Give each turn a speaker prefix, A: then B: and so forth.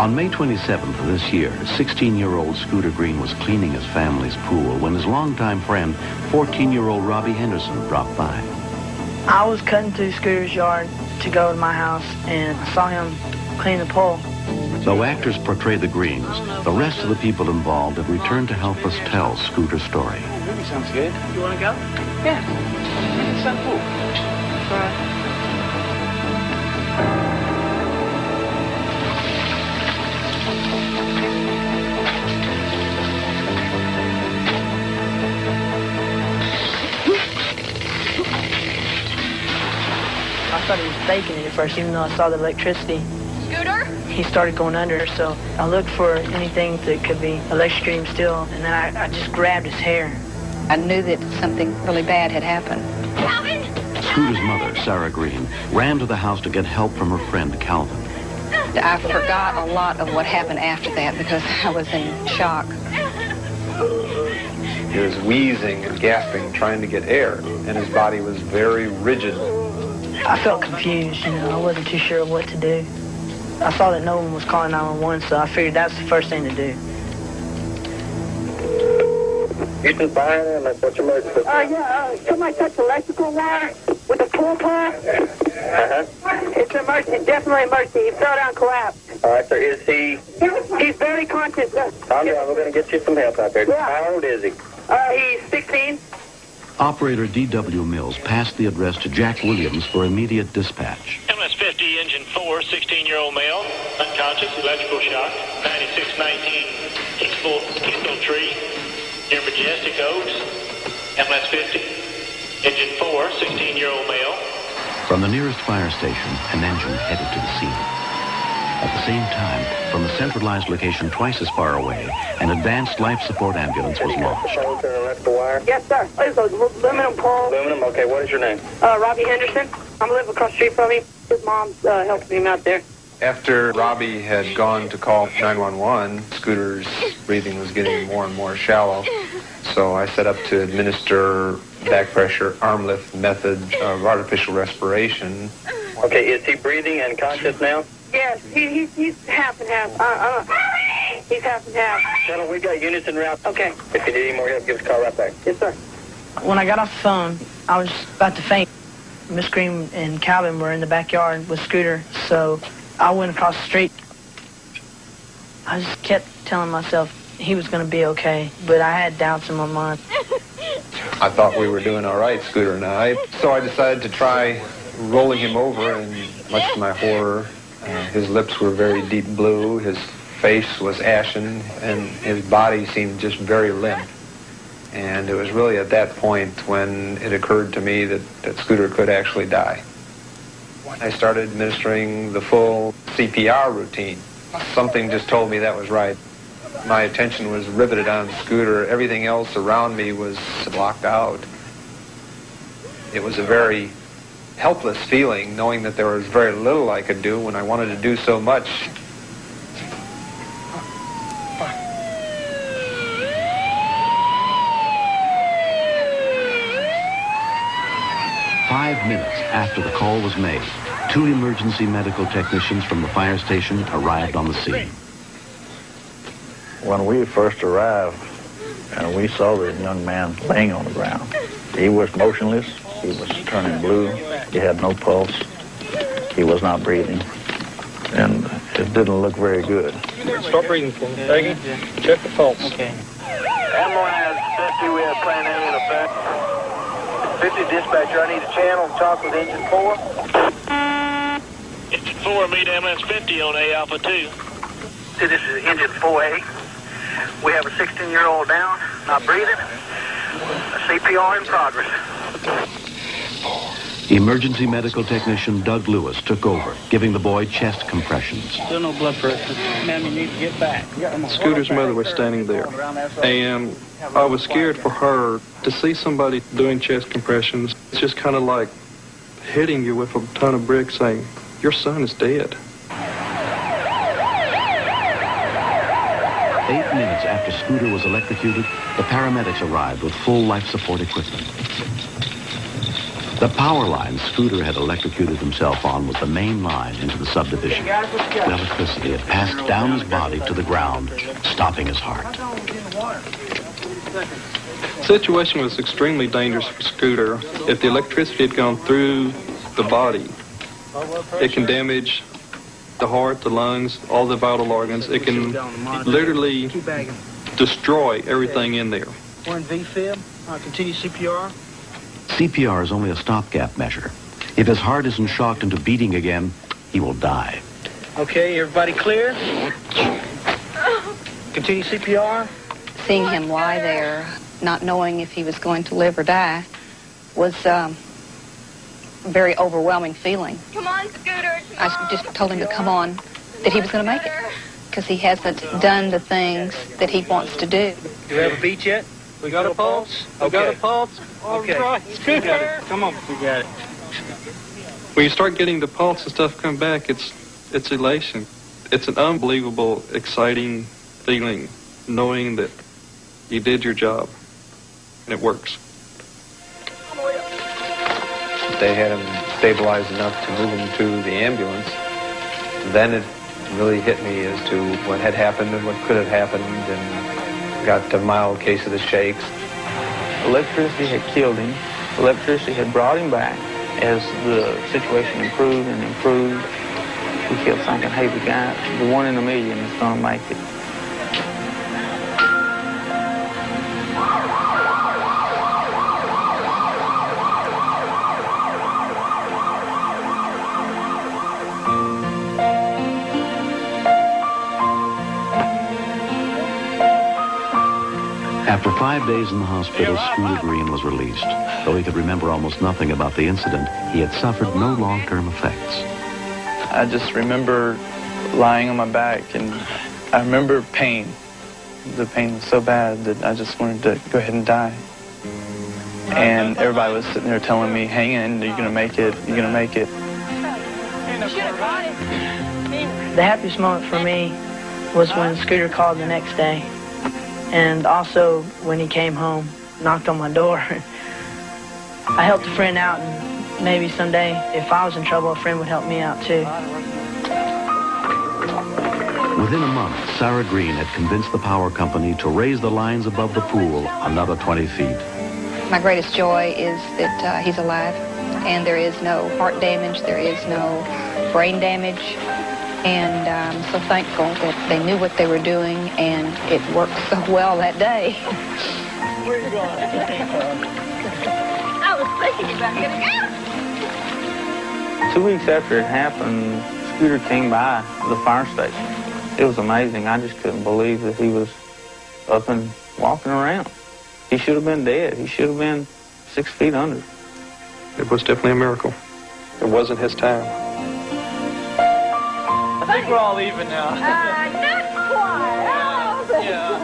A: On May 27th of this year, 16-year-old Scooter Green was cleaning his family's pool when his longtime friend, 14-year-old Robbie Henderson, dropped by.
B: I was cutting through Scooter's yard to go to my house, and I saw him clean the pool.
A: Though actors portray the Greens, the rest of the people involved have returned to help us tell Scooter's story.
C: Movie sounds good. You want to go? Yeah. It's so cool. All right.
B: I thought he was faking it at first, even though I saw the electricity.
D: Scooter?
B: He started going under, so I looked for anything that could be electrocuting still, and then I just grabbed his hair.
D: I knew that something really bad had happened. Calvin!
A: Scooter's mother, Sarah Green, ran to the house to get help from her friend, Calvin.
D: I forgot a lot of what happened after that because I was in shock.
E: He was wheezing and gasping, trying to get air, and his body was very rigid.
B: I felt confused, I wasn't too sure what to do. I saw that no one was calling 911, so I figured that's the first thing to do.
F: Houston Fire, what's your emergency?
G: Somebody touched electrical wire with a pull plug. It's an emergency, definitely emergency. He fell down, collapsed.
F: All right, sir, is he?
G: He's very conscious.
F: Calm down, we're going to get you some help out there.
G: Yeah.
F: How old is he?
G: He's 16.
A: Operator D.W. Mills passed the address to Jack Williams for immediate dispatch.
H: MS-50, engine 4, 16-year-old male, unconscious, electrical shock, 9619 Kingsville Tree, near Majestic Oaks. MS-50, engine 4, 16-year-old male.
A: From the nearest fire station, an engine headed to the scene. At the same time, from a centralized location twice as far away, an advanced life support ambulance was launched.
G: Yes, sir. It's a aluminum pole.
F: Aluminum, okay, what is your name?
G: Robbie Henderson. I'm living across the street from him. His mom's helping him out there.
E: After Robbie had gone to call 911, Scooter's breathing was getting more and more shallow. So I set up to administer back pressure arm lift method of artificial respiration.
F: Okay, is he breathing and conscious now?
G: Yes, he's half and half. He's half and half.
F: Gentlemen, we got units en route.
G: Okay.
F: If you need any more help, give us a call right back.
G: Yes, sir.
B: When I got off the phone, I was about to faint. Miss Green and Calvin were in the backyard with Scooter, so I went across the street. I just kept telling myself he was going to be okay, but I had doubts in my mind.
E: I thought we were doing all right, Scooter and I, so I decided to try rolling him over, and much to my horror, his lips were very deep blue, his face was ashen, and his body seemed just very limp. And it was really at that point when it occurred to me that Scooter could actually die. I started administering the full CPR routine. Something just told me that was right. My attention was riveted on Scooter. Everything else around me was blocked out. It was a very helpless feeling, knowing that there was very little I could do when I wanted to do so much.
A: Five minutes after the call was made, two emergency medical technicians from the fire station arrived on the scene.
I: When we first arrived, and we saw the young man laying on the ground, he was motionless, he was turning blue, he had no pulse, he was not breathing, and it didn't look very good.
C: Start breathing for me. Peggy, check the pulse. Okay.
F: Ambulance 50, we have plan A in effect. 50 dispatcher, I need a channel to talk with engine 4.
H: Engine 4, meet ambulance 50 on A Alpha 2.
F: See, this is engine 4A. We have a 16-year-old down, not breathing. CPR in progress.
A: Emergency medical technician Doug Lewis took over, giving the boy chest compressions.
C: Still no blood pressure. Ma'am, you need to get back.
J: Scooter's mother was standing there, and I was scared for her. To see somebody doing chest compressions, it's just kind of like hitting you with a ton of bricks saying, your son is dead.
A: 8 minutes after Scooter was electrocuted, the paramedics arrived with full life support equipment. The power line Scooter had electrocuted himself on was the main line into the subdivision. The electricity had passed down his body to the ground, stopping his heart.
J: The situation was extremely dangerous for Scooter. If the electricity had gone through the body, it can damage the heart, the lungs, all the vital organs. It can literally destroy everything in there.
C: We're in V-fib. Continue CPR.
A: CPR is only a stopgap measure. If his heart isn't shocked into beating again, he will die.
C: Okay, everybody clear? Continue CPR.
D: Seeing him lie there, not knowing if he was going to live or die, was a very overwhelming feeling.
K: Come on, Scooter.
D: I just told him to come on, that he was going to make it, because he hasn't done the things that he wants to do.
C: Do we have a beat yet?
J: We got a pulse.
C: Okay.
J: We got a pulse. All
C: Okay.
J: right.
C: Scooter. Come on. We got it.
J: When you start getting the pulse and stuff come back, it's elation. It's an unbelievable, exciting feeling, knowing that you did your job and it works.
E: They had him stabilized enough to move him to the ambulance. Then it really hit me as to what had happened and what could have happened, and got a mild case of the shakes.
L: Electricity had killed him. Electricity had brought him back. As the situation improved and improved, we kept thinking, hey, the guy, the one in a million is going to make it.
A: After 5 days in the hospital, Scooter Green was released. Though he could remember almost nothing about the incident, he had suffered no long-term effects.
L: I just remember lying on my back, and I remember pain. The pain was so bad that I just wanted to go ahead and die. And everybody was sitting there telling me, hang in, you're going to make it, you're going to make it.
B: The happiest moment for me was when Scooter called the next day. And also when he came home, knocked on my door. I helped a friend out, and maybe someday, if I was in trouble, a friend would help me out too.
A: Within a month, Sarah Green had convinced the power company to raise the lines above the pool another 20 feet.
D: My greatest joy is that he's alive, and there is no heart damage, there is no brain damage. And I'm so thankful that they knew what they were doing, and it worked so well that day.
K: Where are you going? I was thinking about it.
L: 2 weeks after it happened, Scooter came by the fire station. It was amazing. I just couldn't believe that he was up and walking around. He should have been dead. He should have been 6 feet under.
J: It was definitely a miracle. It wasn't his time.
C: I think we're all even now.
K: Not quite.
C: Yeah.